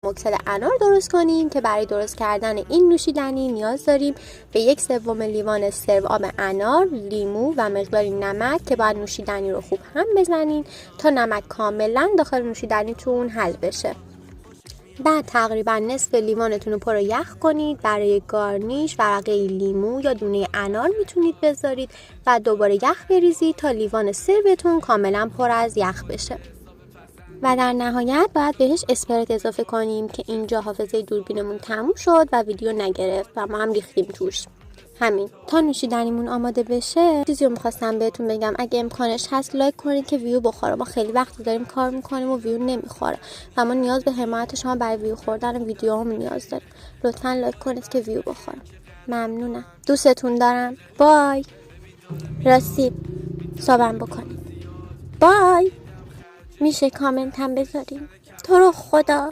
اکسید انار درست کنیم که برای درست کردن این نوشیدنی نیاز داریم به 1/3 لیوان سرو آب انار، لیمو و مقداری نمک که باید نوشیدنی رو خوب هم بزنین تا نمک کاملا داخل نوشیدنیتون حل بشه. بعد تقریبا نصف لیوانتون رو پر یخ کنید. برای گارنیش ورقه لیمو یا دونه انار میتونید بذارید و دوباره یخ بریزید تا لیوان سروتون کاملا پر از یخ بشه. و در نهایت باید بهش اسپرت اضافه کنیم که اینجا حافظه دوربینمون تموم شد و ویدیو نگرفت و ما هم ریختیم توش. همین تا نوشیدنیمون آماده بشه. چیزی رو می‌خواستم بهتون بگم، اگه امکانش هست لایک کنید که ویو بخوره. ما خیلی وقت داریم کار میکنیم و ویو نمیخوره و ما نیاز به حمایت شما برای ویو خوردن ویدیوهامون نیاز داریم. لطفاً لایک کنید که ویو بخوره. ممنونم. دوستتون دارم. بای. راستی صابم بکنید. بای. میشه کامنت هم بذاریم؟ تو رو خدا.